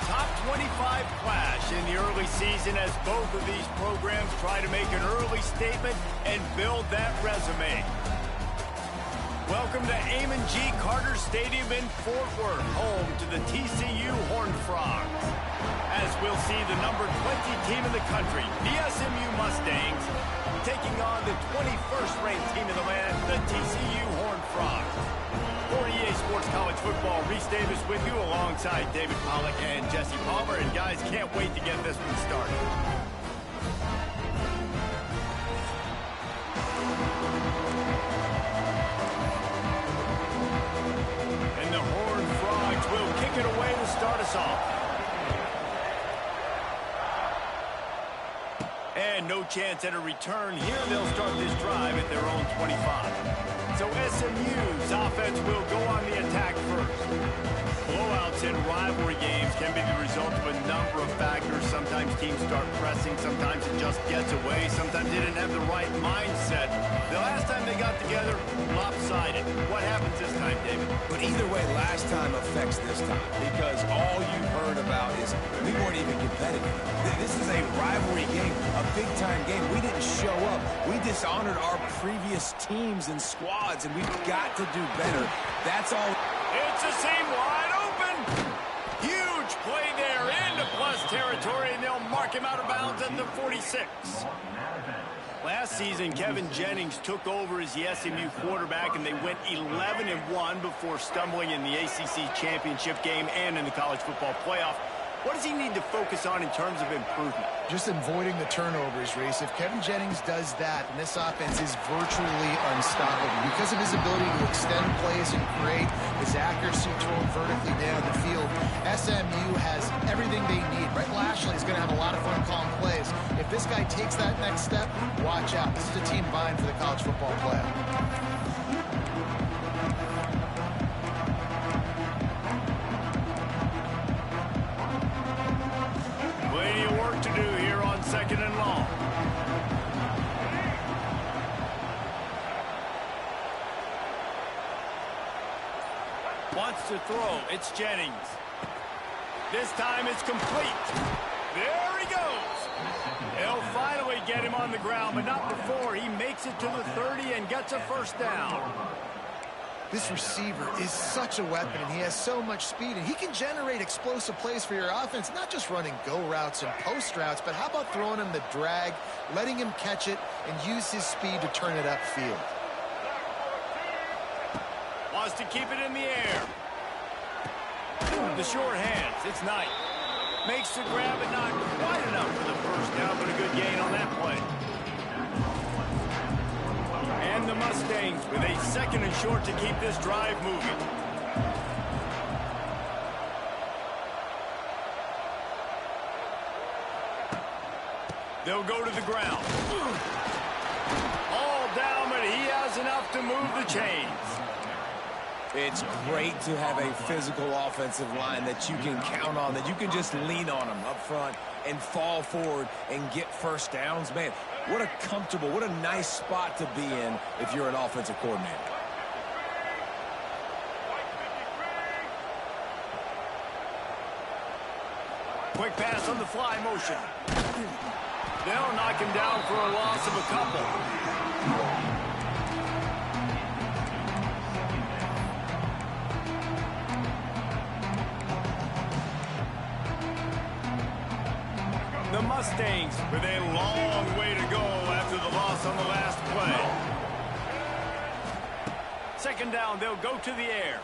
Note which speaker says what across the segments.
Speaker 1: top 25 clash in the early season as both of these programs try to make an early statement and build that resume. Welcome to Amon G. Carter Stadium in Fort Worth, home to the TCU Horned Frogs. As we'll see the number 20 team in the country, the SMU Mustangs, taking on the 21st ranked team in the land, the TCU Horned Frogs. For EA Sports College Football, Reese Davis with you alongside David Pollack and Jesse Palmer. And guys, can't wait to get this one started. And the Horned Frogs will kick it away to start us off. And no chance at a return here. They'll start this drive at their own 25. So SMU's offense will go on the attack first. Blowouts in rivalry games can be the result of a number of factors. Sometimes teams start pressing. Sometimes it just gets away. Sometimes they didn't have the right mindset. The last time they got together, lopsided. What happens this time, David?
Speaker 2: But either way, last time affects this time because all you've heard about is we weren't even competitive. This is a rivalry game, a big-time game. We didn't show up. We dishonored our previous teams and squads, and we've got to do better. That's all.
Speaker 1: It's a seam wide open. Huge play there into plus territory, and they'll mark him out of bounds at the 46. Last season, Kevin Jennings took over as the SMU quarterback, and they went 11-1 before stumbling in the ACC championship game and in the college football playoff. What does he need to focus on in terms of improvement?
Speaker 3: Just avoiding the turnovers, Reese. If Kevin Jennings does that, then this offense is virtually unstoppable because of his ability to extend plays and create his accuracy thrown vertically down the field. SMU has everything they need. Brett Lashley is going to have a lot of fun calling plays. If this guy takes that next step, watch out. This is a team vying for the college football playoff.
Speaker 1: Plenty of work to do here on 2nd and long. Wants to throw. It's Jennings. This time it's complete. There he goes. They'll finally get him on the ground, but not before he makes it to the 30 and gets a first down.
Speaker 3: This receiver is such a weapon, and he has so much speed, and he can generate explosive plays for your offense, not just running go routes and post routes, but how about throwing him the drag, letting him catch it, and use his speed to turn it upfield.
Speaker 1: Wants to keep it in the air. The short hands, it's Knight. Makes the grab, but not quite enough for the first down, but a good gain on that play. And the Mustangs with a 2nd and short to keep this drive moving. They'll go to the ground. All down, but he has enough to move the chains.
Speaker 2: It's great to have a physical offensive line that you can count on, that you can just lean on them up front and fall forward and get first downs. Man, what a comfortable, what a nice spot to be in if you're an offensive coordinator.
Speaker 1: Quick pass on the fly motion. They'll knock him down for a loss of a couple. The Mustangs with a long way to go after the loss on the last play. 2nd down, they'll go to the air.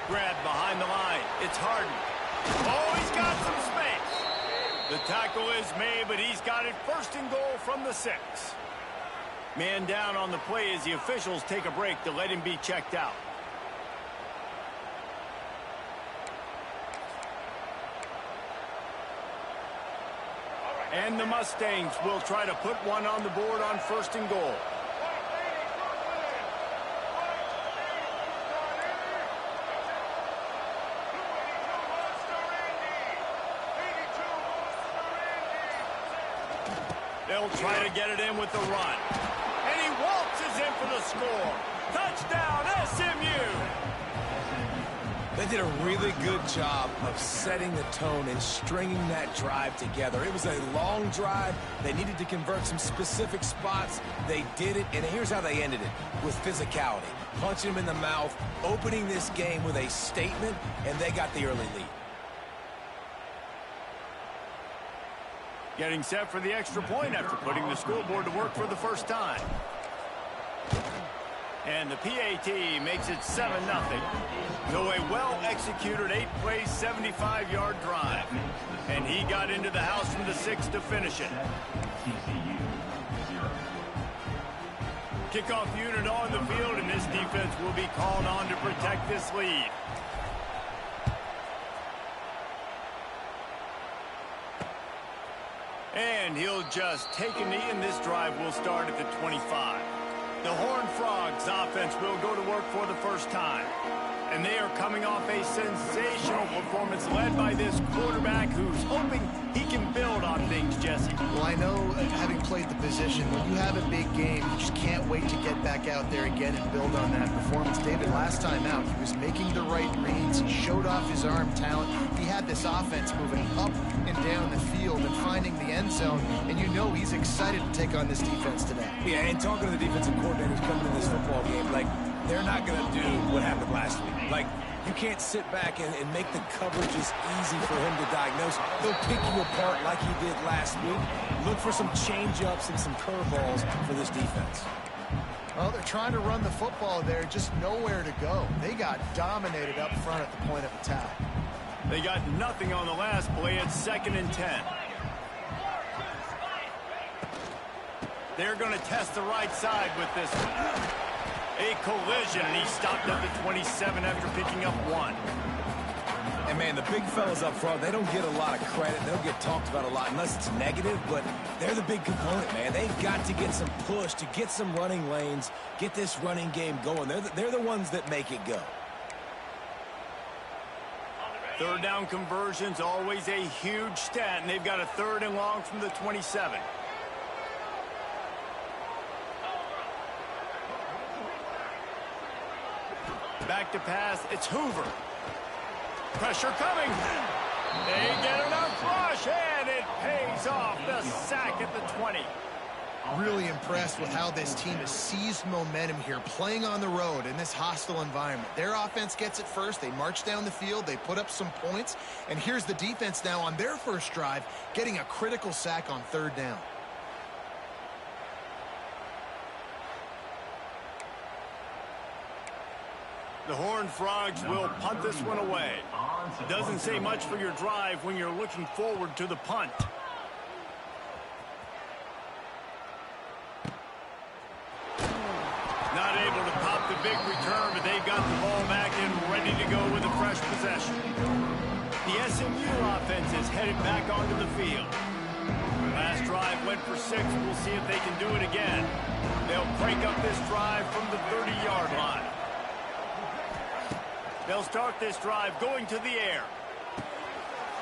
Speaker 1: Grab behind the line. It's Harden. Oh, he's got some space. The tackle is made, but he's got it 1st and goal from the 6. Man down on the play as the officials take a break to let him be checked out. And the Mustangs will try to put one on the board on 1st and goal. They'll try to get it in with the run. And he waltzes in for the score. Touchdown, SMU!
Speaker 2: They did a really good job of setting the tone and stringing that drive together. It was a long drive. They needed to convert some specific spots. They did it, and here's how they ended it, with physicality. Punching them in the mouth, opening this game with a statement, and they got the early lead.
Speaker 1: Getting set for the extra point after putting the scoreboard to work for the first time. And the PAT makes it 7-0. So a well-executed 8-play, 75-yard drive. And he got into the house from the 6 to finish it. Kickoff unit on the field, and this defense will be called on to protect this lead. And he'll just take a knee, and this drive will start at the 25. The Horned Frogs offense will go to work for the first time. And they are coming off a sensational performance led by this quarterback who's hoping he can build on things, Jesse.
Speaker 3: Well, I know, having played the position, when you have a big game, you just can't wait to get back out there again and build on that performance. David, last time out, he was making the right reads. He showed off his arm talent. He had this offense moving up and down the field and finding the end zone. And you know he's excited to take on this defense today.
Speaker 2: Yeah, and talking to the defensive coordinators coming in this football game, like, they're not going to do what happened last week. Like, you can't sit back and make the coverages easy for him to diagnose. They'll pick you apart like he did last week. Look for some change-ups and some curveballs for this defense.
Speaker 3: Well, they're trying to run the football there, just nowhere to go. They got dominated up front at the point of attack.
Speaker 1: They got nothing on the last play at 2nd and 10. They're going to test the right side with this one. A collision, and he stopped at the 27 after picking up 1.
Speaker 2: And, man, the big fellas up front, they don't get a lot of credit. They'll get talked about a lot unless it's negative, but they're the big component, man. They've got to get some push, to get some running lanes, get this running game going. They're the ones that make it go.
Speaker 1: Third down conversion's always a huge stat, and they've got a 3rd and long from the 27. Back to pass, it's Hoover. Pressure coming. They get enough rush, and it pays off. The sack at the 20.
Speaker 3: Really impressed with how this team has seized momentum here, playing on the road in this hostile environment. Their offense gets it first. They march down the field. They put up some points. And here's the defense now on their first drive, getting a critical sack on 3rd down.
Speaker 1: The Horned Frogs will punt this one away. Doesn't say much for your drive when you're looking forward to the punt. Not able to pop the big return, but they've got the ball back and ready to go with a fresh possession. The SMU offense is headed back onto the field. Last drive went for 6. We'll see if they can do it again. They'll crank up this drive from the 30-yard line. They'll start this drive going to the air.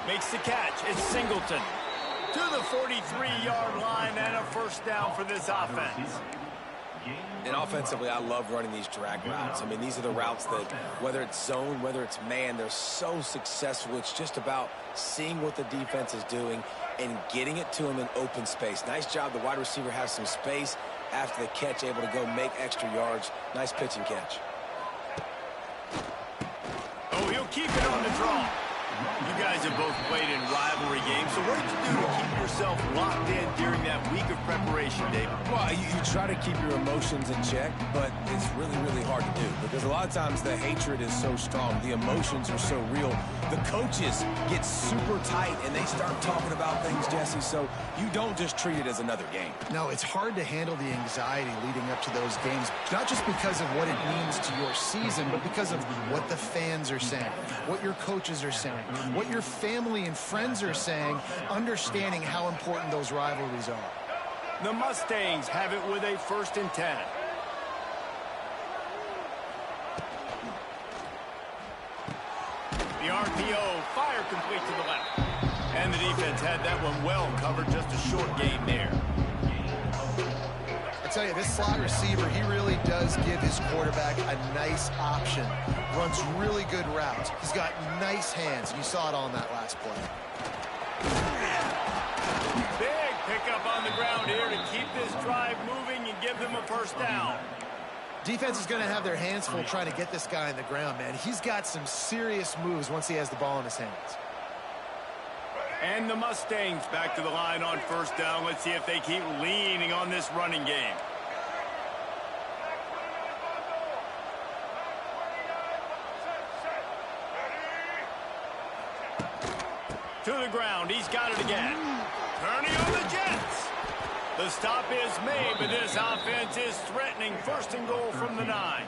Speaker 1: Makes the catch. It's Singleton. To the 43-yard line and a first down for this offense.
Speaker 2: And offensively, I love running these drag routes. I mean, these are the routes that, whether it's zone, whether it's man, they're so successful. It's just about seeing what the defense is doing and getting it to them in open space. Nice job. The wide receiver has some space after the catch, able to go make extra yards. Nice pitch and catch.
Speaker 1: Oh, he'll keep it on the draw. You guys have both played in rivalry games, so what did you do to keep yourself locked in during that week of preparation, David?
Speaker 2: Well, you try to keep your emotions in check, but it's really, really hard to do because a lot of times the hatred is so strong. The emotions are so real. The coaches get super tight, and they start talking about things, Jesse, so you don't just treat it as another game.
Speaker 3: No, it's hard to handle the anxiety leading up to those games, not just because of what it means to your season, but because of what the fans are saying, what your coaches are saying, what your family and friends are saying, understanding how important those rivalries are.
Speaker 1: The Mustangs have it with a 1st and 10. The RPO, fire complete to the left. And the defense had that one well covered, just a short gain there.
Speaker 3: I tell you, this slot receiver, he really does give his quarterback a nice option. Runs really good routes. He's got nice hands, and you saw it on that last play.
Speaker 1: Big pickup on the ground here to keep this drive moving and give them a first down.
Speaker 3: Defense is going to have their hands full trying to get this guy on the ground, man. He's got some serious moves once he has the ball in his hands.
Speaker 1: And the Mustangs back to the line on first down. Let's see if they keep leaning on this running game. To the ground. He's got it again. Turning on the Jets. The stop is made, but this offense is threatening. First and goal from the 9.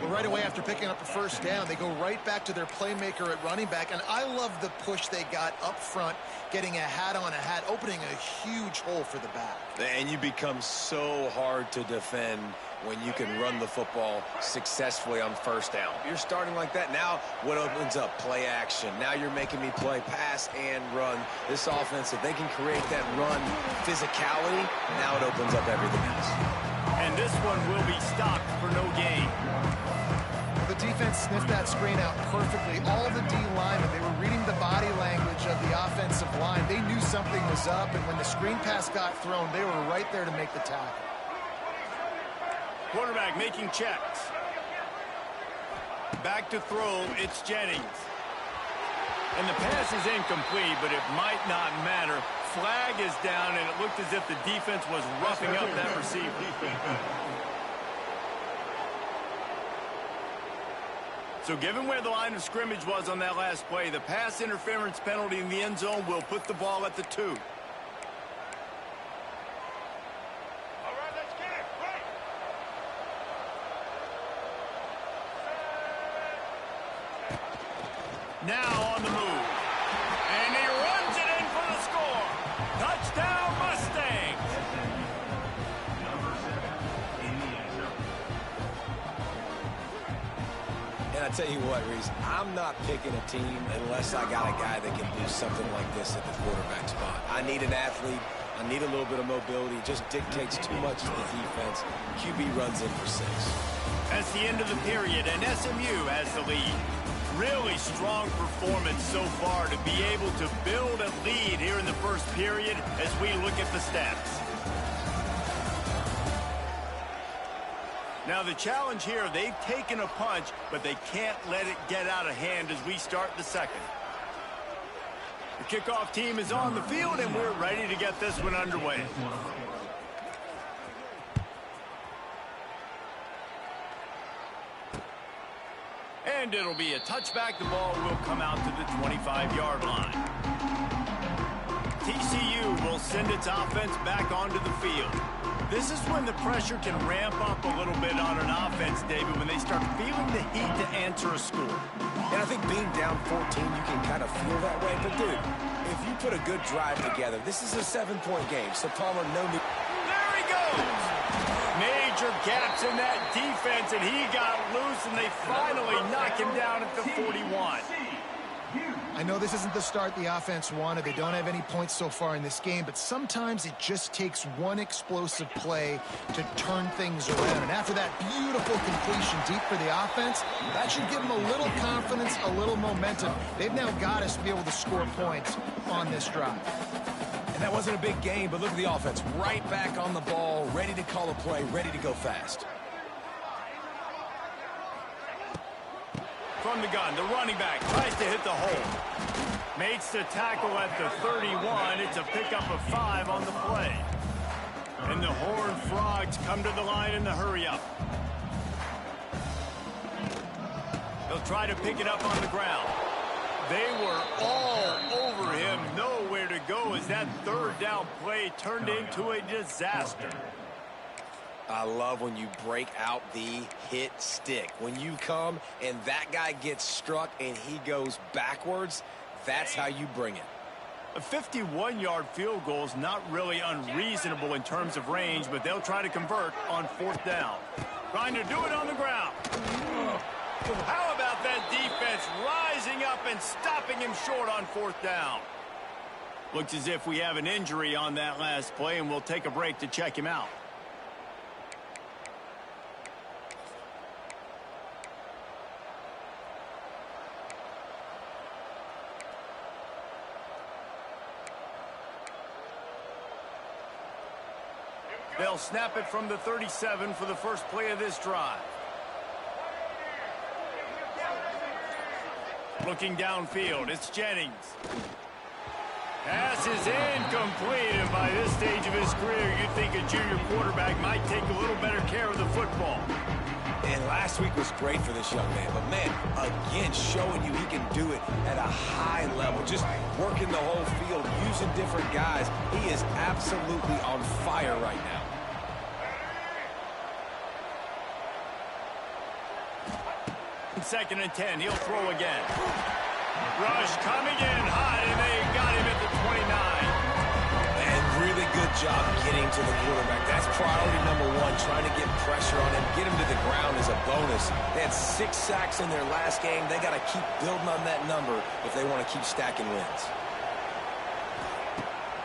Speaker 3: Well, right away after picking up a first down, they go right back to their playmaker at running back. And I love the push they got up front, getting a hat on a hat, opening a huge hole for the back.
Speaker 2: And you become so hard to defend when you can run the football successfully on first down. You're starting like that. Now what opens up? Play action. Now you're making me play pass and run. This offense, if they can create that run physicality, now it opens up everything else.
Speaker 1: And this one will be stopped for no gain.
Speaker 3: The defense sniffed that screen out perfectly. All the D linemen, they were reading the body language of the offensive line. They knew something was up, and when the screen pass got thrown, they were right there to make the tackle.
Speaker 1: Quarterback making checks. Back to throw, it's Jennings. And the pass is incomplete, but it might not matter. Flag is down, and it looked as if the defense was roughing up that receiver. So given where the line of scrimmage was on that last play, the pass interference penalty in the end zone will put the ball at the 2. Now on the move. And he runs it in for the score. Touchdown, Mustangs.
Speaker 2: And I tell you what, Reese, I'm not picking a team unless I got a guy that can do something like this at the quarterback spot. I need an athlete. I need a little bit of mobility. It just dictates too much to the defense. QB runs in for 6.
Speaker 1: That's the end of the period, and SMU has the lead. Really strong performance so far to be able to build a lead here in the first period as we look at the stats. Now the challenge here, they've taken a punch, but they can't let it get out of hand as we start the second. The kickoff team is on the field, and we're ready to get this one underway. And it'll be a touchback. The ball will come out to the 25-yard line. TCU will send its offense back onto the field. This is when the pressure can ramp up a little bit on an offense, David, when they start feeling the heat to answer a score.
Speaker 2: And I think being down 14, you can kind of feel that way. But, dude, if you put a good drive together, this is a 7-point game. So, Palmer, no need.
Speaker 1: There he goes. Major gaps in that defense, and he got loose, and they finally knock him down at the 41.
Speaker 3: I know this isn't the start the offense wanted. They don't have any points so far in this game, but sometimes it just takes one explosive play to turn things around. And after that beautiful completion deep for the offense, that should give them a little confidence, a little momentum. They've now got us to be able to score points on this drive.
Speaker 2: And that wasn't a big game, but look at the offense. Right back on the ball, ready to call a play, ready to go fast.
Speaker 1: From the gun, the running back tries to hit the hole. Makes the tackle at the 31. It's a pickup of 5 on the play. And the Horned Frogs come to the line in the hurry-up. They'll try to pick it up on the ground. They were all over him. Nowhere to go as that third down play turned into a disaster.
Speaker 2: I love when you break out the hit stick. When you come and that guy gets struck and he goes backwards, that's how you bring it.
Speaker 1: A 51-yard field goal is not really unreasonable in terms of range, but they'll try to convert on 4th down. Trying to do it on the ground. How about that defense rising up and stopping him short on 4th down? Looks as if we have an injury on that last play, and we'll take a break to check him out. They'll snap it from the 37 for the first play of this drive. Looking downfield, it's Jennings. Pass is incomplete, and by this stage of his career, you'd think a junior quarterback might take a little better care of the football.
Speaker 2: And last week was great for this young man. But, man, again, showing you he can do it at a high level. Just working the whole field, using different guys. He is absolutely on fire right now.
Speaker 1: Second and 10, he'll throw again. Rush coming in hot, and they got him at the 29.
Speaker 2: And really good job getting to the quarterback. That's priority number one, trying to get pressure on him. Get him to the ground as a bonus. They had 6 sacks in their last game. They got to keep building on that number if they want to keep stacking wins.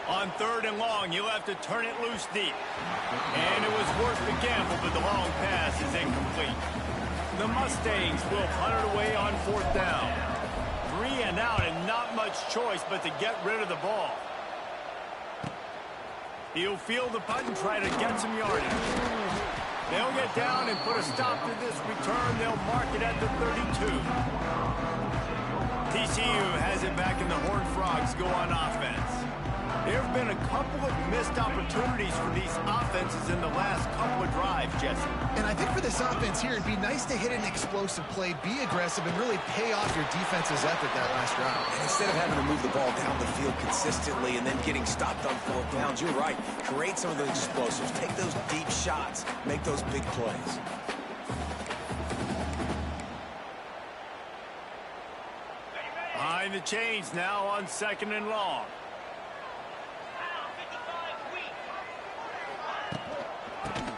Speaker 1: On 3rd and long, he'll have to turn it loose deep. And it was worth the gamble, but the long pass is incomplete. The Mustangs will punt it away on 4th down. 3 and out, and not much choice but to get rid of the ball. He'll field the punt and try to get some yardage. They'll get down and put a stop to this return. They'll mark it at the 32. TCU has it back, and the Horned Frogs go on offense. There have been a couple of missed opportunities for these offenses in the last couple of drives, Jesse.
Speaker 3: And I think for this offense here, it'd be nice to hit an explosive play, be aggressive, and really pay off your defense's effort that last drive.
Speaker 2: And instead of having to move the ball down the field consistently and then getting stopped on 4th downs, you're right. Create some of those explosives. Take those deep shots. Make those big plays.
Speaker 1: Behind the chains now on 2nd and long.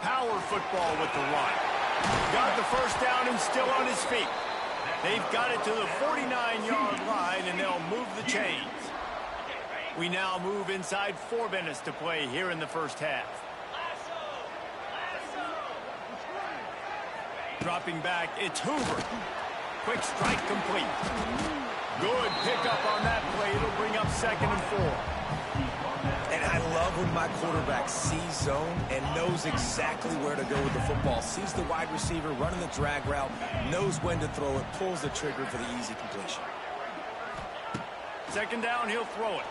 Speaker 1: Power football with the run. Got the first down and still on his feet. They've got it to the 49-yard line, and they'll move the chains. We now move inside 4 minutes to play here in the first half. Dropping back, it's Hoover. Quick strike complete. Good pickup on that play. It'll bring up 2nd and 4.
Speaker 2: And I love when my quarterback sees zone and knows exactly where to go with the football. Sees the wide receiver running the drag route, knows when to throw it, pulls the trigger for the easy completion.
Speaker 1: 2nd down, he'll throw it.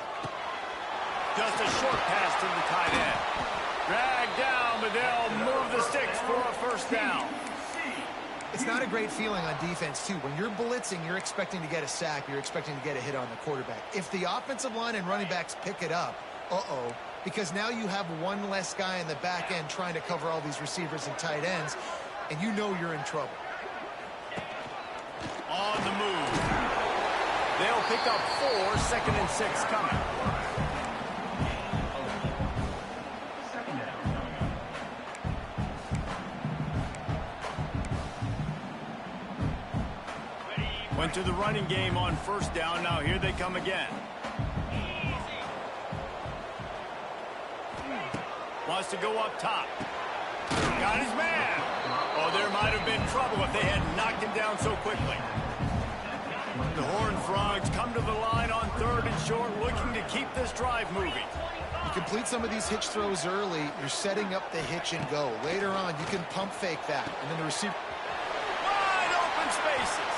Speaker 1: Just a short pass to the tight end. Dragged down, but they'll move the sticks for a first down.
Speaker 3: It's not a great feeling on defense, too. When you're blitzing, you're expecting to get a sack. You're expecting to get a hit on the quarterback. If the offensive line and running backs pick it up, because now you have one less guy in the back end trying to cover all these receivers and tight ends, and you know you're in trouble.
Speaker 1: On the move. They'll pick up 4, 2nd and 6 coming. Went to the running game on 1st down. Now here they come again. Wants to go up top. Got his man. Oh, there might have been trouble if they had knocked him down so quickly. The Horned Frogs come to the line on 3rd and short, looking to keep this drive moving.
Speaker 3: You complete some of these hitch throws early, you're setting up the hitch and go. Later on, you can pump fake that, and then the receiver...
Speaker 1: Wide open spaces.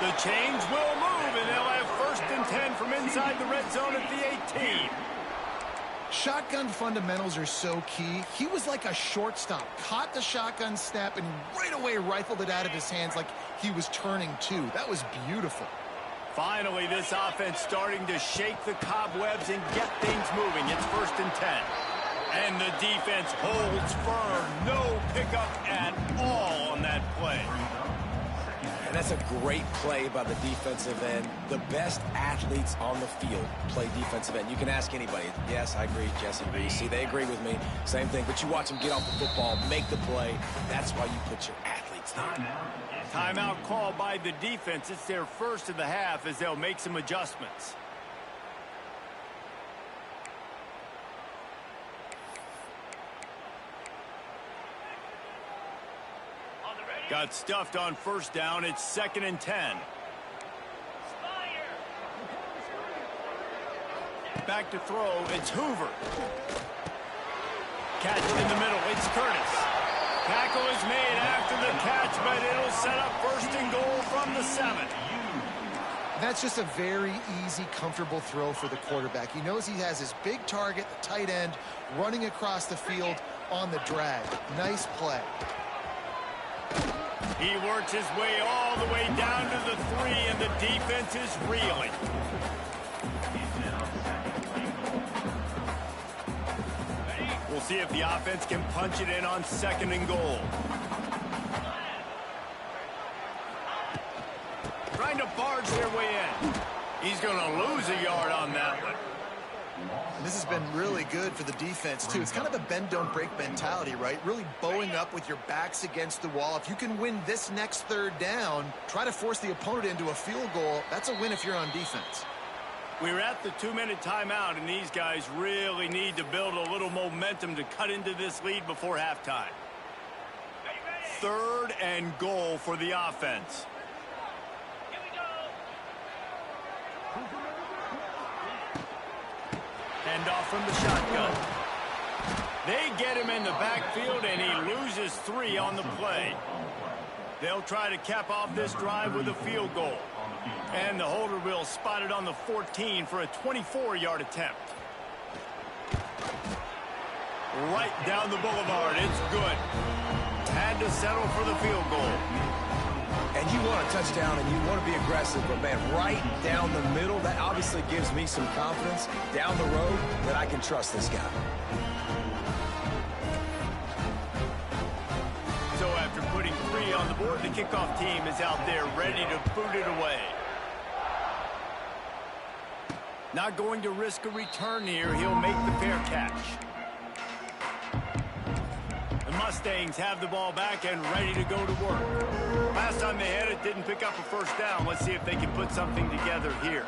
Speaker 1: The chains will move, and they'll have 1st and 10 from inside the red zone at the 18.
Speaker 3: Shotgun fundamentals are so key. He was like a shortstop. Caught the shotgun snap and right away rifled it out of his hands like he was turning two. That was beautiful.
Speaker 1: Finally, this offense starting to shake the cobwebs and get things moving. It's 1st and 10. And the defense holds firm. No pickup at all on that play.
Speaker 2: And that's a great play by the defensive end. The best athletes on the field play defensive end. You can ask anybody. Yes, I agree, Jesse. See, they agree with me. Same thing. But you watch them get off the football, make the play. That's why you put your athletes there.
Speaker 1: Timeout called by the defense. It's their first of the half as they'll make some adjustments. Got stuffed on 1st down. It's 2nd and 10. Back to throw. It's Hoover. catch in the middle. It's Curtis. Tackle is made after the catch, but it'll set up 1st and goal from the 7.
Speaker 3: That's just a very easy, comfortable throw for the quarterback. He knows he has his big target, the tight end, running across the field on the drag. Nice play.
Speaker 1: He works his way all the way down to the 3, and the defense is reeling. We'll see if the offense can punch it in on 2nd and goal. Trying to barge their way in. He's going to lose a yard on that one.
Speaker 3: This has been really good for the defense, too. It's kind of a bend-don't-break mentality, right? Really bowing up with your backs against the wall. If you can win this next 3rd down, try to force the opponent into a field goal. That's a win if you're on defense.
Speaker 1: We're at the 2-minute timeout, and these guys really need to build a little momentum to cut into this lead before halftime. 3rd and goal for the offense. Hand off from the shotgun. They get him in the backfield, and he loses 3 on the play. They'll try to cap off this drive with a field goal. And the holder will spot it on the 14 for a 24-yard attempt. Right down the boulevard. It's good. Had to settle for the field goal.
Speaker 2: And you want a touchdown and you want to be aggressive, but, man, right down the middle, that obviously gives me some confidence down the road that I can trust this guy.
Speaker 1: So after putting 3 on the board, the kickoff team is out there ready to boot it away. Not going to risk a return here. He'll make the fair catch. The Mustangs have the ball back and ready to go to work. Last time they had it, didn't pick up a 1st down. Let's see if they can put something together here.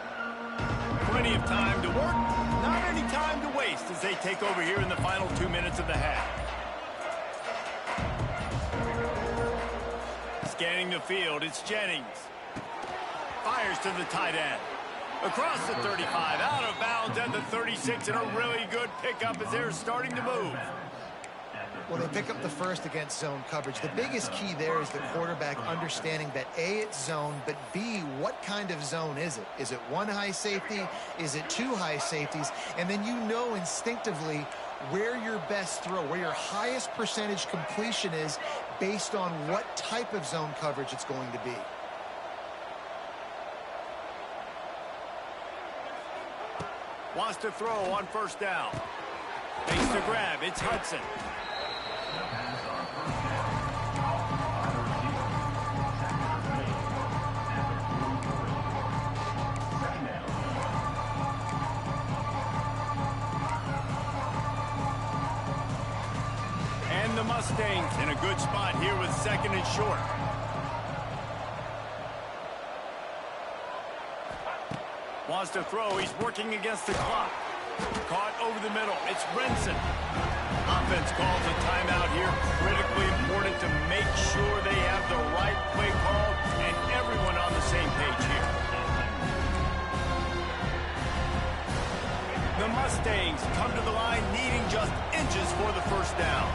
Speaker 1: Plenty of time to work. Not any time to waste as they take over here in the final 2 minutes of the half. Scanning the field, it's Jennings. Fires to the tight end. Across the 35, out of bounds at the 36, and a really good pickup as they're starting to move.
Speaker 3: Well, they pick up the 1st against zone coverage. The biggest key there is the quarterback understanding that A, it's zone, but B, what kind of zone is it? Is it 1 high safety? Is it 2 high safeties? And then you know instinctively where your best throw, where your highest percentage completion is based on what type of zone coverage it's going to be.
Speaker 1: Wants to throw on 1st down. Makes the grab. It's Hudson. And the Mustangs in a good spot here with 2nd and short. Wants to throw. He's working against the clock. Caught over the middle. It's Renson. Offense calls a timeout here. Critically important to make sure they have the right play call and everyone on the same page here. The Mustangs come to the line needing just inches for the 1st down.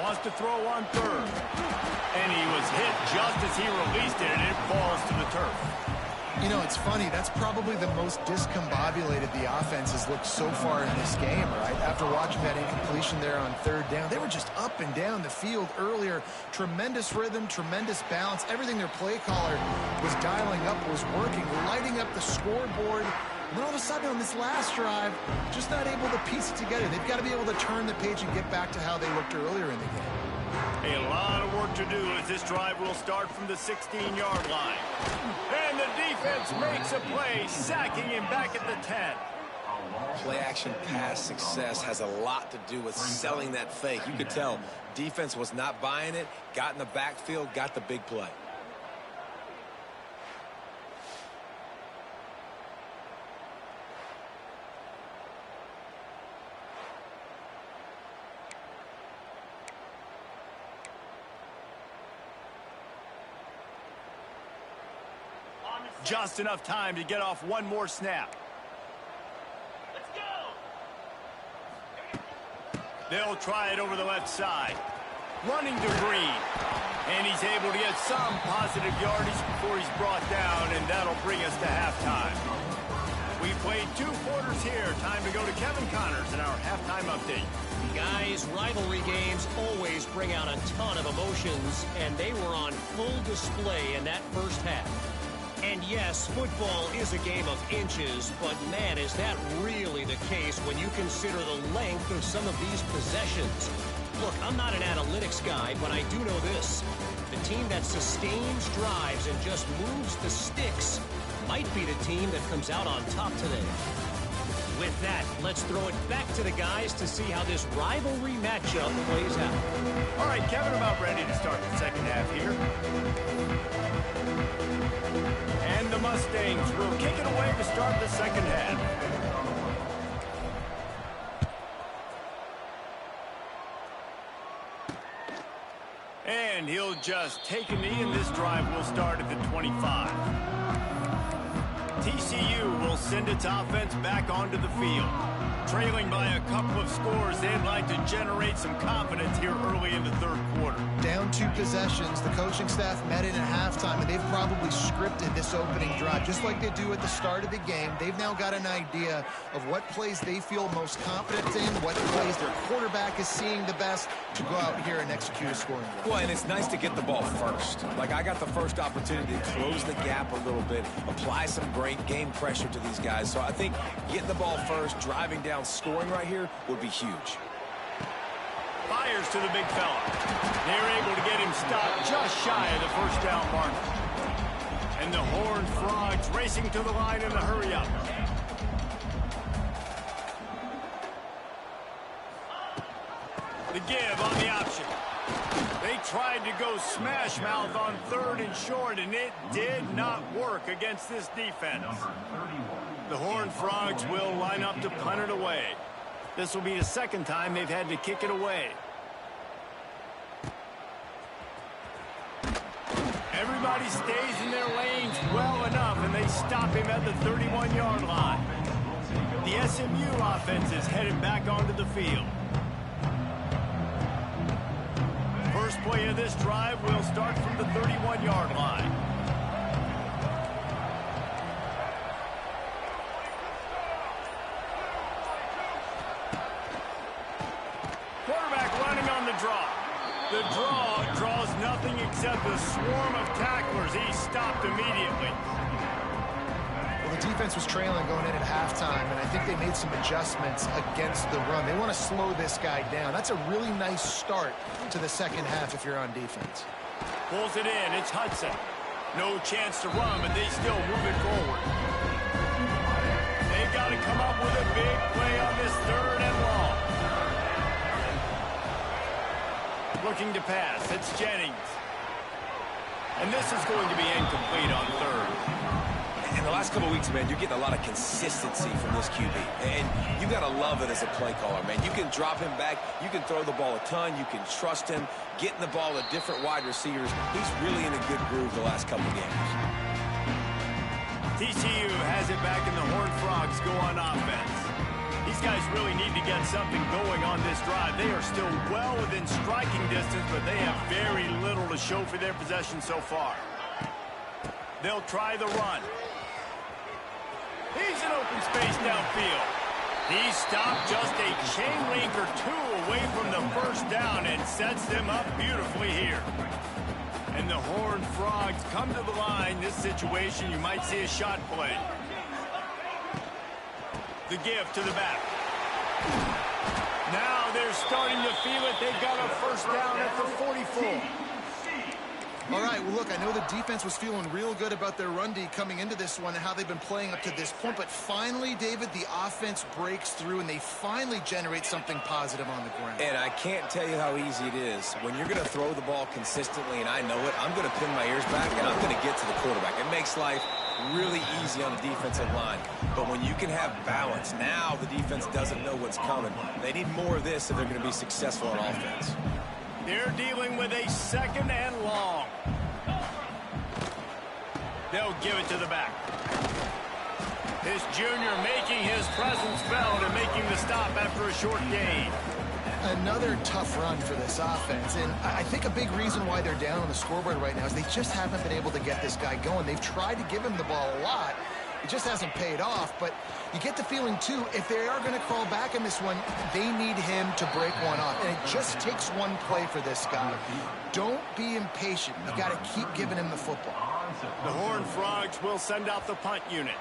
Speaker 1: Wants to throw on 3rd. And he was hit just as he released it, and it falls to the turf.
Speaker 3: You know, it's funny. That's probably the most discombobulated the offense has looked so far in this game, right? After watching that incompletion there on 3rd down, they were just up and down the field earlier. Tremendous rhythm, tremendous balance. Everything their play caller was dialing up was working, lighting up the scoreboard. And then all of a sudden on this last drive, just not able to piece it together. They've got to be able to turn the page and get back to how they looked earlier in the game.
Speaker 1: A lot of work to do as this drive will start from the 16-yard line. And the defense makes a play, sacking him back at the 10.
Speaker 2: Play-action pass success has a lot to do with selling that fake. You could tell defense was not buying it, got in the backfield, got the big play.
Speaker 1: Just enough time to get off one more snap.
Speaker 4: Let's go.
Speaker 1: They'll try it over the left side. Running to Green. And he's able to get some positive yardage before he's brought down, and that'll bring us to halftime. We played 2 quarters here. Time to go to Kevin Connors in our halftime update.
Speaker 4: Guys, rivalry games always bring out a ton of emotions, and they were on full display in that first half. And yes, football is a game of inches, but man, is that really the case when you consider the length of some of these possessions. Look, I'm not an analytics guy, but I do know this. The team that sustains drives and just moves the sticks might be the team that comes out on top today. With that, let's throw it back to the guys to see how this rivalry matchup plays out.
Speaker 1: All right, Kevin, about ready to start the second half here. And the Mustangs will kick it away to start the second half. And he'll just take a knee, and this drive will start at the 25. TCU will send its offense back onto the field. Trailing by a couple of scores, they'd like to generate some confidence here early in the third quarter.
Speaker 3: Down 2 possessions, the coaching staff met in at halftime, and they've probably scripted this opening drive. Just like they do at the start of the game, they've now got an idea of what plays they feel most confident in, what plays their quarterback is seeing the best to go out here and execute a scoring drive.
Speaker 2: Well, and it's nice to get the ball first. Like, I got the first opportunity to close the gap a little bit, apply some great game pressure to these guys. So I think getting the ball first, driving down, scoring right here would be huge.
Speaker 1: Fires to the big fella. They're able to get him stopped just shy of the first down mark. And the Horned Frogs racing to the line in the hurry-up. The give on the option. They tried to go smash mouth on 3rd and short, and it did not work against this defense. The Horned Frogs will line up to punt it away. This will be the second time they've had to kick it away. Everybody stays in their lanes well enough, and they stop him at the 31-yard line. The SMU offense is headed back onto the field. First play of this drive will start from the 31-yard line. Quarterback running on the draw. The draw draws nothing except a swarm of tacklers. He's stopped immediately.
Speaker 3: Well, the defense was trailing going in at halftime, and I think they made some adjustments against the run. They want to slow this guy down. That's a really nice start to the second half if you're on defense.
Speaker 1: Pulls it in. It's Hudson. No chance to run, but they still move it forward. They've got to come up with a big play on this 3rd and long. Looking to pass. It's Jennings. And this is going to be incomplete on 3rd.
Speaker 2: In the last couple of weeks, man, you're getting a lot of consistency from this QB. And you got to love it as a play caller, man. You can drop him back. You can throw the ball a ton. You can trust him. Getting the ball to different wide receivers. He's really in a good groove the last couple of games.
Speaker 1: TCU has it back, and the Horned Frogs go on offense. These guys really need to get something going on this drive. They are still well within striking distance, but they have very little to show for their possession so far. They'll try the run. He's in open space downfield. He stopped just a chain link or 2 away from the first down and sets them up beautifully here. And the Horned Frogs come to the line. This situation, you might see a shot play. The give to the back. Now they're starting to feel it. They've got a first down at the 44.
Speaker 3: All right, well, look, I know the defense was feeling real good about their run D coming into this one and how they've been playing up to this point. But finally, David, the offense breaks through, and they finally generate something positive on the ground.
Speaker 2: And I can't tell you how easy it is. When you're going to throw the ball consistently, and I know it, I'm going to pin my ears back, and I'm going to get to the quarterback. It makes life really easy on the defensive line. But when you can have balance, now the defense doesn't know what's coming. They need more of this if they're going to be successful on offense. They're
Speaker 1: dealing with a 2nd and long. They'll give it to the back. His junior making his presence felt and making the stop after a short gain.
Speaker 3: Another tough run for this offense, and I think a big reason why they're down on the scoreboard right now is they just haven't been able to get this guy going. They've tried to give him the ball a lot. It just hasn't paid off, but you get the feeling, too, if they are going to crawl back in this one, they need him to break one off, and it just takes one play for this guy. Don't be impatient. You got to keep giving him the football.
Speaker 1: The Horned Frogs will send out the punt unit.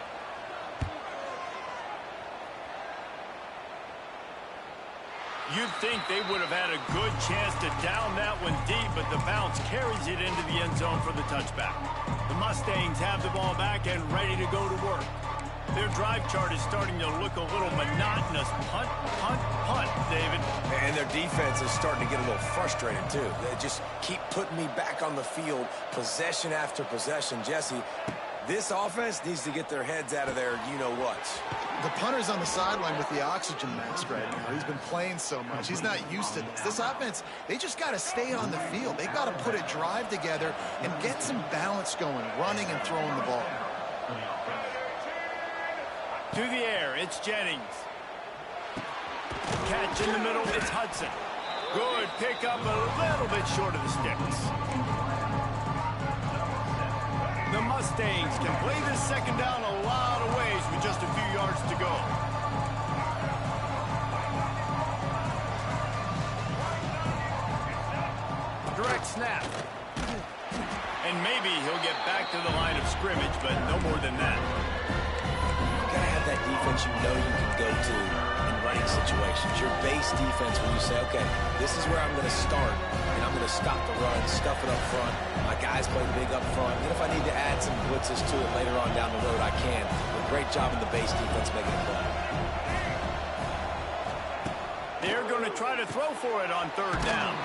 Speaker 1: You'd think they would have had a good chance to down that one deep, but the bounce carries it into the end zone for the touchback. The Mustangs have the ball back and ready to go to work. Their drive chart is starting to look a little monotonous. Punt, punt, punt, David.
Speaker 2: And their defense is starting to get a little frustrated, too. They just keep putting me back on the field, possession after possession. Jesse, this offense needs to get their heads out of their you-know-whats.
Speaker 3: The punter's on the sideline with the oxygen mask right now. He's been playing so much. He's not used to this. This offense, they just got to stay on the field. They've got to put a drive together and get some balance going, running and throwing the ball.
Speaker 1: To the air, it's Jennings. Catch in the middle, it's Hudson. Good pickup, a little bit short of the sticks. The Mustangs can play this second down a lot of ways with just a few yards to go. Direct snap. And maybe he'll get back to the line of scrimmage, but no more than that.
Speaker 2: You gotta have that defense you know you can go to in running situations. Your base defense when you say, okay, this is where I'm going to start, and I'm going to stop the run, stuff it up front. My guys play big up front. And if I need to add some blitzes to it later on down the road, I can. But great job in the base defense making a play.
Speaker 1: They're going to try to throw for it on third down.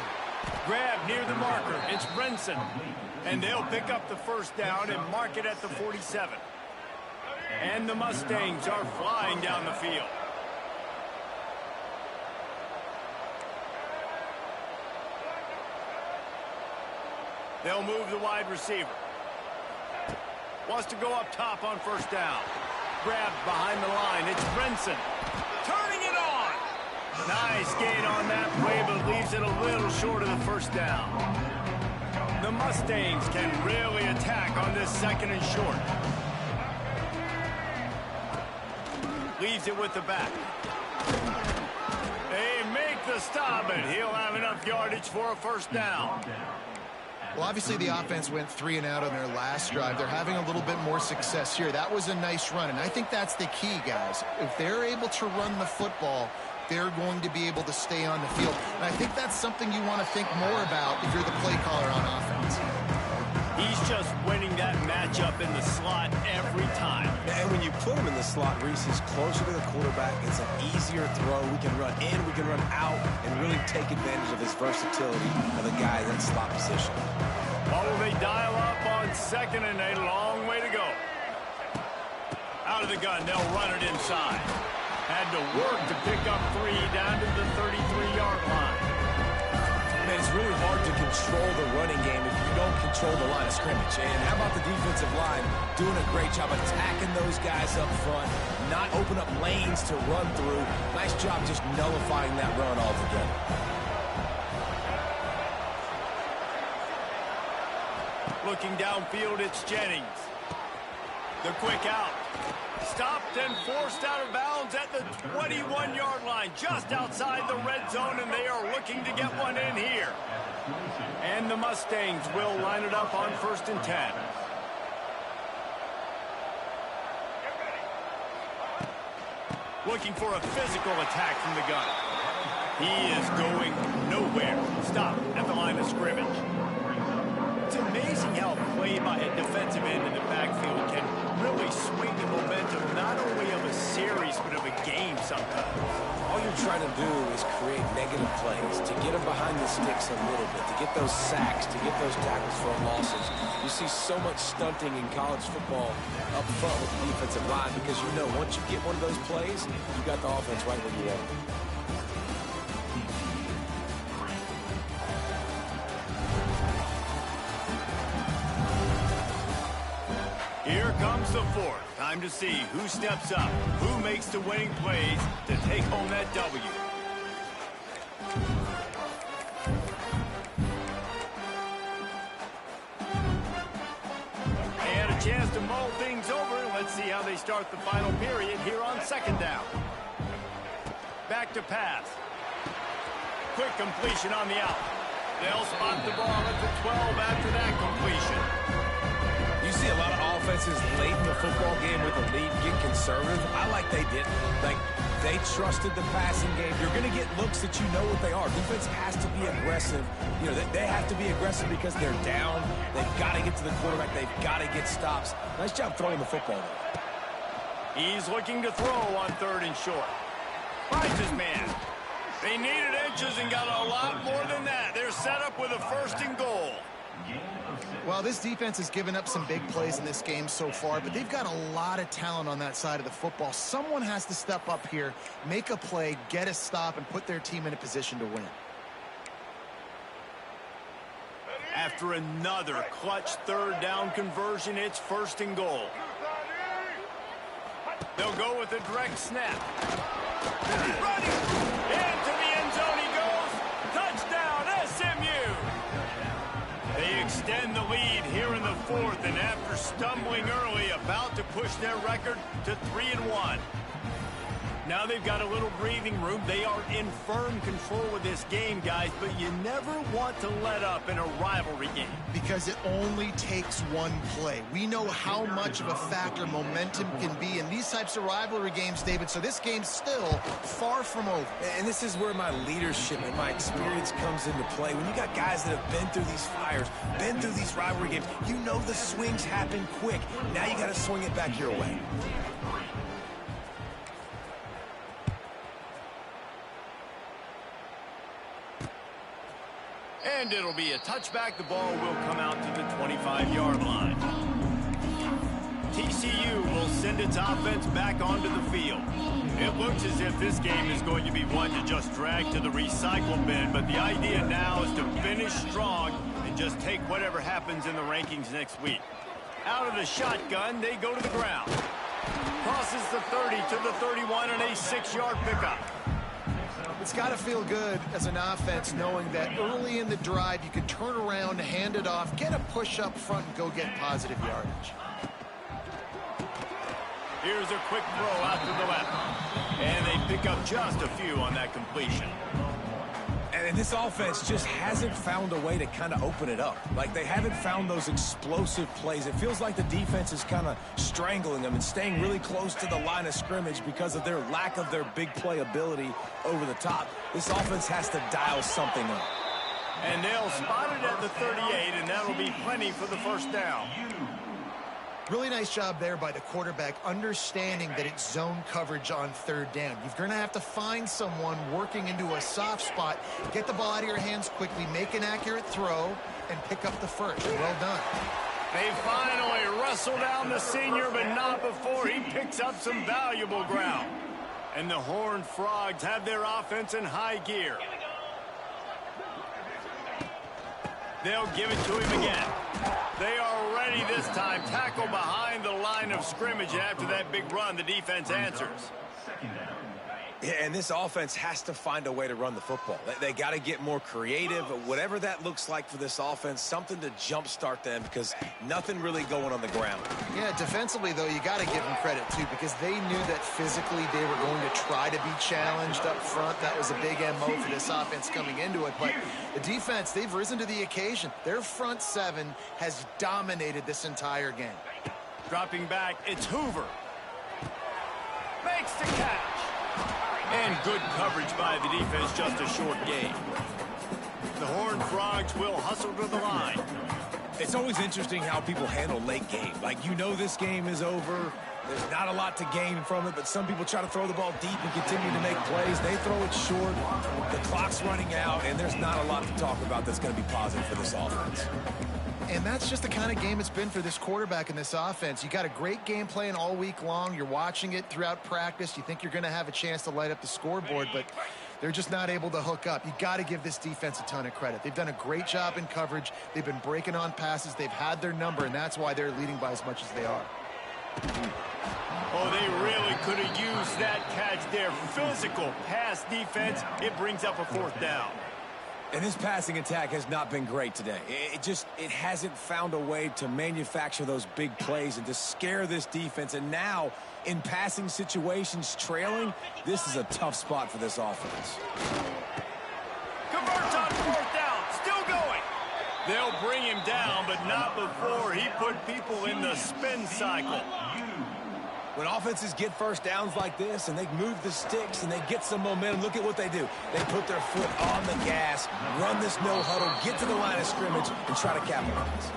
Speaker 1: Grab near the marker. It's Brinson. And they'll pick up the first down and mark it at the 47. And the Mustangs are flying down the field. They'll move the wide receiver. Wants to go up top on first down. Grabbed behind the line. It's Brinson. Turning it on. Nice gain on that play, but leaves it a little short of the first down. The Mustangs can really attack on this second and short. Leaves it with the back. They make the stop, and he'll have enough yardage for a first down.
Speaker 3: Well, obviously the offense went 3 and out on their last drive. They're having a little bit more success here. That was a nice run, and I think that's the key, guys. If they're able to run the football, they're going to be able to stay on the field. And I think that's something you want to think more about if you're the play caller on offense.
Speaker 1: He's just winning that matchup in the slot every time.
Speaker 2: And when you put him in the slot, Reese is closer to the quarterback. It's an easier throw. We can run in, we can run out, and really take advantage of his versatility of the guy in that slot position.
Speaker 1: What will they dial up on second and a long way to go? Out of the gun, they'll run it inside. Had to work to pick up 3 down to the 33-yard line.
Speaker 2: Man, it's really hard to control the running game if you don't control the line of scrimmage. And how about the defensive line doing a great job attacking those guys up front, not open up lanes to run through. Nice job just nullifying that run altogether.
Speaker 1: Looking downfield, it's Jennings. The quick out. Stopped and forced out of bounds at the 21-yard line, just outside the red zone, and they are looking to get one in here. And the Mustangs will line it up on 1st and 10. Looking for a physical attack from the gun. He is going nowhere. Stop at the line of scrimmage. It's amazing how play by a defensive end in the backfield can really swing the momentum not only of a series but of a game sometimes.
Speaker 2: All you're trying to do is create negative plays, to get them behind the sticks a little bit, to get those sacks, to get those tackles for losses. You see so much stunting in college football up front with the defensive line because you know once you get one of those plays, you got the offense right where you want it.
Speaker 1: Here comes the fourth. Time to see who steps up, who makes the winning plays to take home that W. And a chance to mull things over. Let's see how they start the final period here on second down. Back to pass. Quick completion on the out. They'll spot the ball at the 12 after that completion.
Speaker 2: You see a lot of offenses late in the football game with a lead get conservative. I like they didn't. Like, they trusted the passing game. You're going to get looks that you know what they are. Defense has to be aggressive. You know, they have to be aggressive because they're down. They've got to get to the quarterback. They've got to get stops. Nice job throwing the football there.
Speaker 1: He's looking to throw on 3rd and short. Finds his man. They needed inches and got a lot more than that. They're set up with a 1st and goal.
Speaker 3: Well, this defense has given up some big plays in this game so far, but they've got a lot of talent on that side of the football. Someone has to step up here, make a play, get a stop, and put their team in a position to win.
Speaker 1: After another clutch 3rd down conversion, it's 1st and goal. They'll go with a direct snap. Running into the end zone he goes. Touchdown, SMU. They extend the lead here in the 4th, and after stumbling early, about to push their record to 3-1. Now they've got a little breathing room. They are in firm control of this game, guys, but you never want to let up in a rivalry game.
Speaker 3: Because it only takes one play. We know how much of a factor momentum can be in these types of rivalry games, David, so this game's still far from over.
Speaker 2: And this is where my leadership and my experience comes into play. When you got guys that have been through these fires, been through these rivalry games, you know the swings happen quick. Now you got to swing it back your way.
Speaker 1: And it'll be a touchback. The ball will come out to the 25-yard line. TCU will send its offense back onto the field. It looks as if this game is going to be one to just drag to the recycle bin, but the idea now is to finish strong and just take whatever happens in the rankings next week. Out of the shotgun, they go to the ground. Crosses the 30 to the 31 and a 6-yard pickup.
Speaker 3: It's got to feel good as an offense knowing that early in the drive you can turn around, hand it off, get a push up front, and go get positive yardage.
Speaker 1: Here's a quick throw out to the left. And they pick up just a few on that completion.
Speaker 2: And this offense just hasn't found a way to kind of open it up. Like, they haven't found those explosive plays. It feels like the defense is kind of strangling them and staying really close to the line of scrimmage because of their lack of their big play ability over the top. This offense has to dial something up.
Speaker 1: And they'll spot it at the 38, and that'll be plenty for the 1st down.
Speaker 3: Really nice job there by the quarterback, understanding that it's zone coverage on 3rd down. You're going to have to find someone working into a soft spot, get the ball out of your hands quickly, make an accurate throw, and pick up the 1st. Well done.
Speaker 1: They finally wrestle down the senior, but not before he picks up some valuable ground. And the Horned Frogs have their offense in high gear. They'll give it to him again. They are ready this time. Tackle behind the line of scrimmage, and after that big run, the defense answers.
Speaker 2: Yeah, and this offense has to find a way to run the football. They got to get more creative, whatever that looks like for this offense, something to jumpstart them because nothing really going on the ground.
Speaker 3: Yeah, defensively, though, you got to give them credit, too, because they knew that physically they were going to try to be challenged up front. That was a big MO for this offense coming into it. But the defense, they've risen to the occasion. Their front 7 has dominated this entire game.
Speaker 1: Dropping back, it's Hoover. Makes the catch. And good coverage by the defense, just a short gain. The Horned Frogs will hustle to the line.
Speaker 2: It's always interesting how people handle late game. Like, you know this game is over. There's not a lot to gain from it, but some people try to throw the ball deep and continue to make plays. They throw it short. The clock's running out, and there's not a lot to talk about that's going to be positive for this offense.
Speaker 3: And that's just the kind of game it's been for this quarterback and this offense. You got a great game plan all week long. You're watching it throughout practice. You think you're going to have a chance to light up the scoreboard, but they're just not able to hook up. You got to give this defense a ton of credit. They've done a great job in coverage. They've been breaking on passes. They've had their number, and that's why they're leading by as much as they are.
Speaker 1: Oh, they really could have used that catch there. Physical pass defense. It brings up a 4th down.
Speaker 2: And this passing attack has not been great today. It hasn't found a way to manufacture those big plays and to scare this defense. And now, in passing situations, trailing, this is a tough spot for this offense.
Speaker 1: Converts on 4th down. Still going. They'll bring him down, but not before he put people in the spin cycle.
Speaker 2: When offenses get first downs like this and they move the sticks and they get some momentum, look at what they do. They put their foot on the gas, run this no huddle, get to the line of scrimmage, and try to capitalize.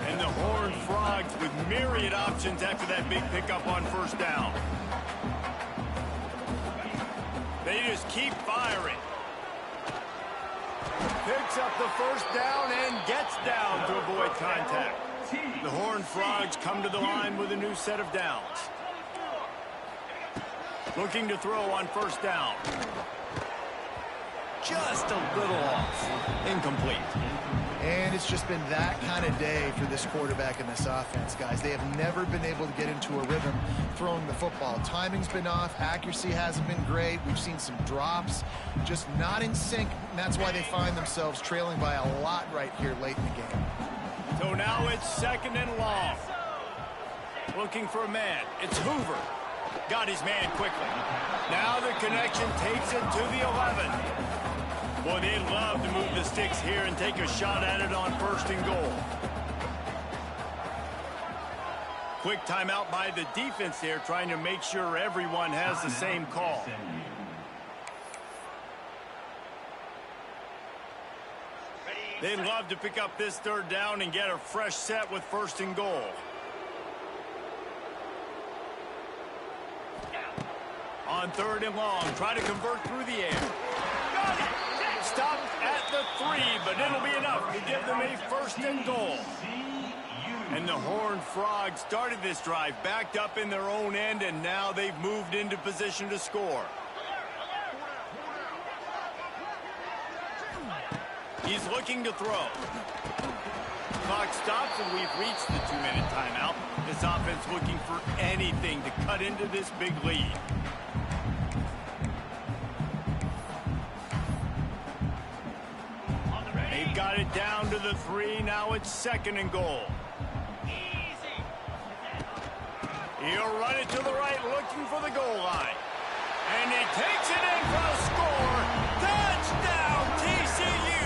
Speaker 1: And the Horned Frogs with myriad options after that big pickup on 1st down. They just keep firing. Picks up the 1st down and gets down to avoid contact. The Horned Frogs come to the line with a new set of downs. Looking to throw on 1st down. Just a little off. Incomplete.
Speaker 3: And it's just been that kind of day for this quarterback and this offense, guys. They have never been able to get into a rhythm throwing the football. Timing's been off. Accuracy hasn't been great. We've seen some drops. Just not in sync, and that's why they find themselves trailing by a lot right here late in the game.
Speaker 1: So now it's 2nd and long. Looking for a man. It's Hoover. Got his man quickly. Now the connection takes it to the 11. Boy, they love to move the sticks here and take a shot at it on 1st and goal. Quick timeout by the defense there, trying to make sure everyone has the same call. They'd love to pick up this 3rd down and get a fresh set with 1st and goal. On 3rd and long, try to convert through the air. Got it! Stopped at the 3, but it'll be enough to give them a 1st and goal. And the Horned Frogs started this drive, backed up in their own end, and now they've moved into position to score. He's looking to throw. Clock stops, and we've reached the 2-minute timeout. This offense looking for anything to cut into this big lead. They've got it down to the 3. Now it's 2nd and goal. He'll run it to the right, looking for the goal line. And he takes it in for a score. Touchdown, TCU!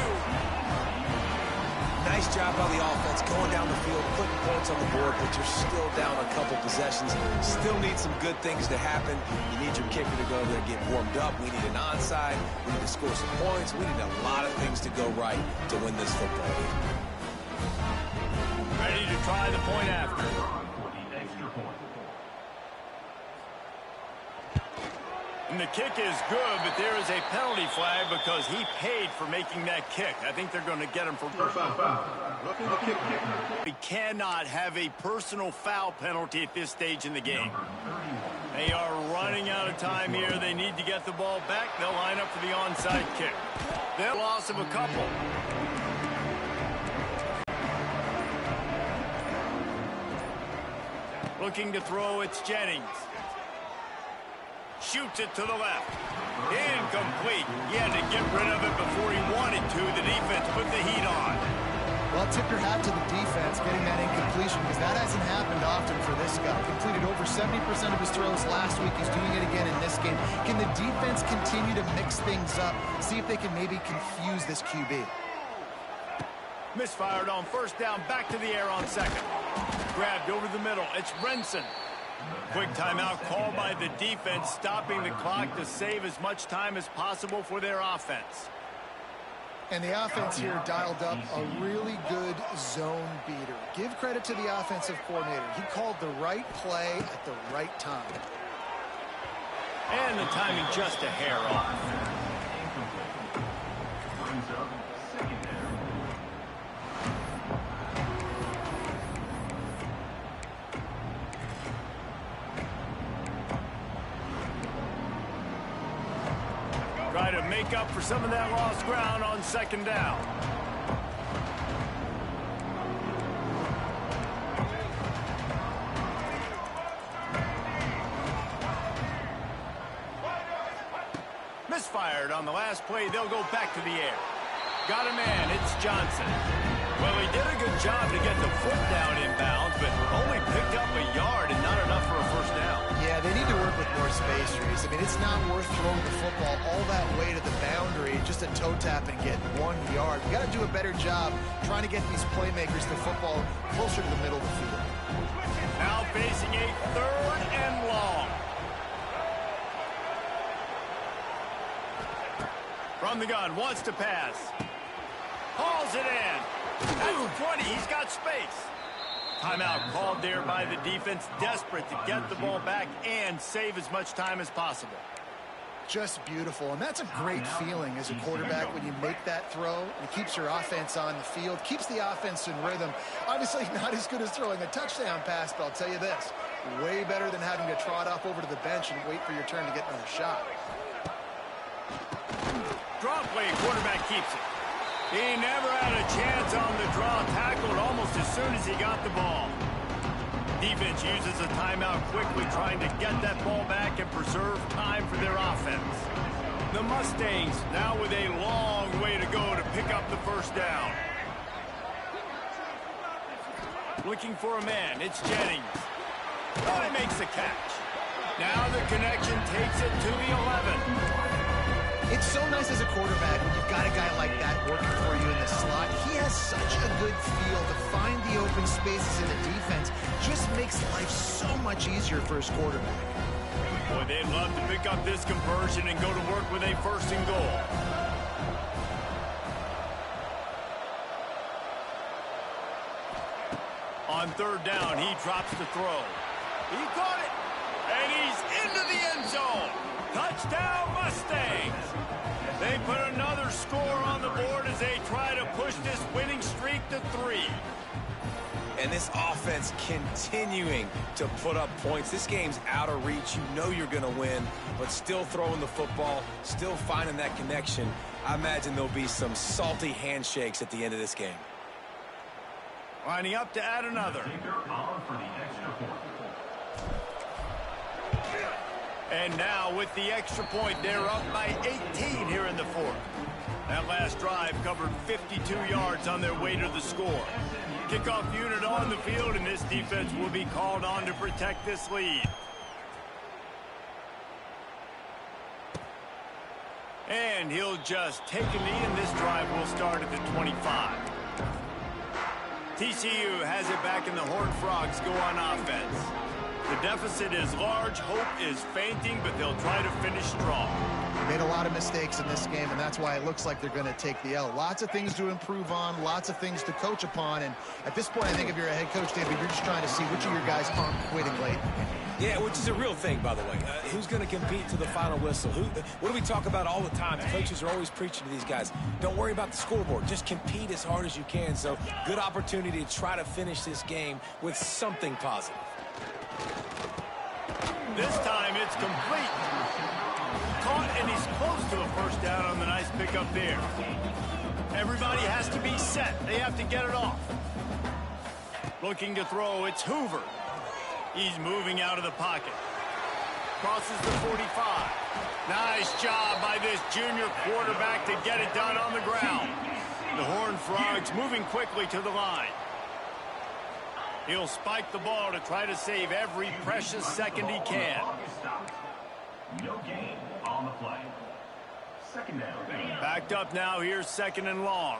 Speaker 2: Nice job by the offense going down the field, putting points on the board, but you're still down a couple possessions. Still need some good things to happen. You need your kicker to go there and get warmed up. We need an onside. We need to score some points. We need a lot of things to go right to win this football game.
Speaker 1: Ready to try the point after. And the kick is good, but there is a penalty flag because he paid for making that kick. I think they're going to get him for We cannot have a personal foul penalty at this stage in the game. They are running out of time here. They need to get the ball back. They'll line up for the onside kick. They're loss of a couple. Looking to throw, it's Jennings. Shoots it to the left. Incomplete. He had to get rid of it before he wanted to. The defense put the heat on.
Speaker 3: Well, tip your hat to the defense getting that incompletion because that hasn't happened often for this guy. Completed over 70% of his throws last week. He's doing it again in this game. Can the defense continue to mix things up? See if they can maybe confuse this QB.
Speaker 1: Misfired on 1st down. Back to the air on 2nd. Grabbed over the middle. It's Renson. Quick timeout called by the defense, stopping the clock to save as much time as possible for their offense.
Speaker 3: And the offense here dialed up a really good zone beater. Give credit to the offensive coordinator. He called the right play at the right time.
Speaker 1: And the timing just a hair off. Try to make up for some of that lost ground on 2nd down. fired. On the last play, they'll go back to the air. Got a man. It's Johnson. Well, he did a good job to get the foot down inbounds, but only picked up a yard and not enough for a first down.
Speaker 3: Yeah, they need to work with more space, Reese. I mean, it's not worth throwing the football all that way to the boundary, just a toe tap and get 1 yard. You got to do a better job trying to get these playmakers the football closer to the middle of the field.
Speaker 1: Now facing a 3rd and long. From the gun, wants to pass. Hauls it in. That's 20. He's got space. Timeout called there by the defense, desperate to get the ball back and save as much time as possible.
Speaker 3: Just beautiful, and that's a great feeling as a quarterback when you make that throw. It keeps your offense on the field, keeps the offense in rhythm. Obviously not as good as throwing a touchdown pass, but I'll tell you this, way better than having to trot off over to the bench and wait for your turn to get another shot.
Speaker 1: Draw play, quarterback keeps it. He never had a chance on the draw, tackled almost as soon as he got the ball. Defense uses a timeout quickly, trying to get that ball back and preserve time for their offense. The Mustangs now with a long way to go to pick up the first down. Looking for a man, it's Jennings. Oh, he makes the catch. Now the connection takes it to the 11.
Speaker 3: It's so nice as a quarterback when you've got a guy like that working for you in the slot. He has such a good feel to find the open spaces in the defense. Just makes life so much easier for his quarterback.
Speaker 1: Boy, they'd love to pick up this conversion and go to work with a 1st and goal. On 3rd down, he drops the throw. He caught it, and he's into the end zone. Touchdown, Mustangs! They put another score on the board as they try to push this winning streak to 3.
Speaker 2: And this offense continuing to put up points. This game's out of reach. You know you're going to win, but still throwing the football, still finding that connection. I imagine there'll be some salty handshakes at the end of this game.
Speaker 1: Lining up to add another. And now with the extra point, they're up by 18 here in the 4th. That last drive covered 52 yards on their way to the score. Kickoff unit on the field, and this defense will be called on to protect this lead. And he'll just take a knee, and this drive will start at the 25. TCU has it back, and the Horned Frogs go on offense. The deficit is large, hope is fainting, but they'll try to finish strong.
Speaker 3: Made a lot of mistakes in this game, and that's why it looks like they're going to take the L. Lots of things to improve on, lots of things to coach upon, and at this point, I think if you're a head coach, David, you're just trying to see which of your guys aren't quitting late.
Speaker 2: Yeah, which is a real thing, by the way. Who's going to compete to the final whistle? What do we talk about all the time? Coaches are always preaching to these guys. Don't worry about the scoreboard. Just compete as hard as you can. So, good opportunity to try to finish this game with something positive.
Speaker 1: This time it's complete. Caught, and he's close to a first down on the nice pickup there. Everybody has to be set. They have to get it off. Looking to throw, it's Hoover. He's moving out of the pocket. Crosses the 45. Nice job by this junior quarterback to get it done on the ground. The Horned Frogs moving quickly to the line. He'll spike the ball to try to save every precious second he can.
Speaker 5: No gain on the play. Second down.
Speaker 1: Backed up now. Here's 2nd and long.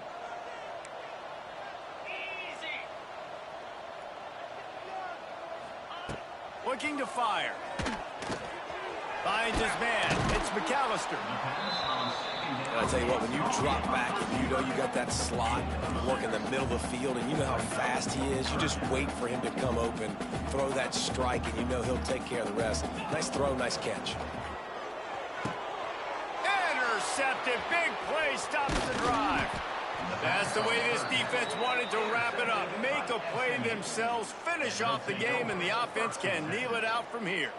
Speaker 1: Looking to fire. Finds his man. It's McAllister.
Speaker 2: And I tell you what, when you drop back and you know you got that slot, you work in the middle of the field, and you know how fast he is, you just wait for him to come open, throw that strike, and you know he'll take care of the rest. Nice throw, nice catch.
Speaker 1: Intercepted. Big play stops the drive. That's the way this defense wanted to wrap it up. Make a play themselves, finish off the game, and the offense can kneel it out from here.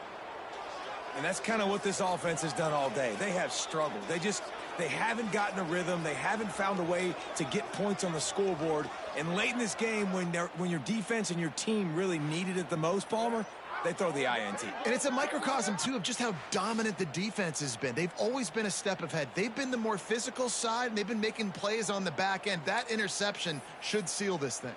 Speaker 2: And that's kind of what this offense has done all day. They have struggled. They haven't gotten a rhythm. They haven't found a way to get points on the scoreboard. And late in this game, when your defense and your team really needed it the most, Palmer, they throw the INT.
Speaker 3: And it's a microcosm, too, of just how dominant the defense has been. They've always been a step ahead. They've been the more physical side, and they've been making plays on the back end. That interception should seal this thing.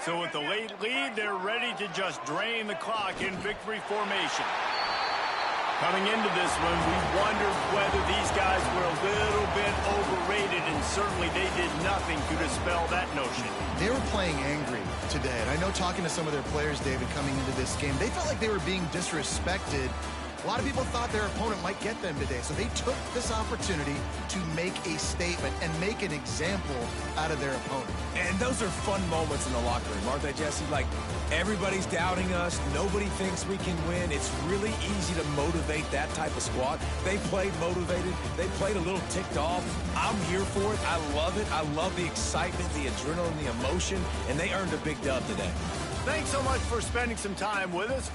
Speaker 1: So with the late lead, they're ready to just drain the clock in victory formation. Coming into this one, we wondered whether these guys were a little bit overrated, and certainly they did nothing to dispel that notion.
Speaker 3: They were playing angry today, and I know talking to some of their players, David, coming into this game, they felt like they were being disrespected. A lot of people thought their opponent might get them today, so they took this opportunity to make a statement and make an example out of their opponent.
Speaker 2: And those are fun moments in the locker room, aren't they, Jesse? Like, everybody's doubting us. Nobody thinks we can win. It's really easy to motivate that type of squad. They played motivated. They played a little ticked off. I'm here for it. I love it. I love the excitement, the adrenaline, the emotion, and they earned a big dub today.
Speaker 1: Thanks so much for spending some time with us.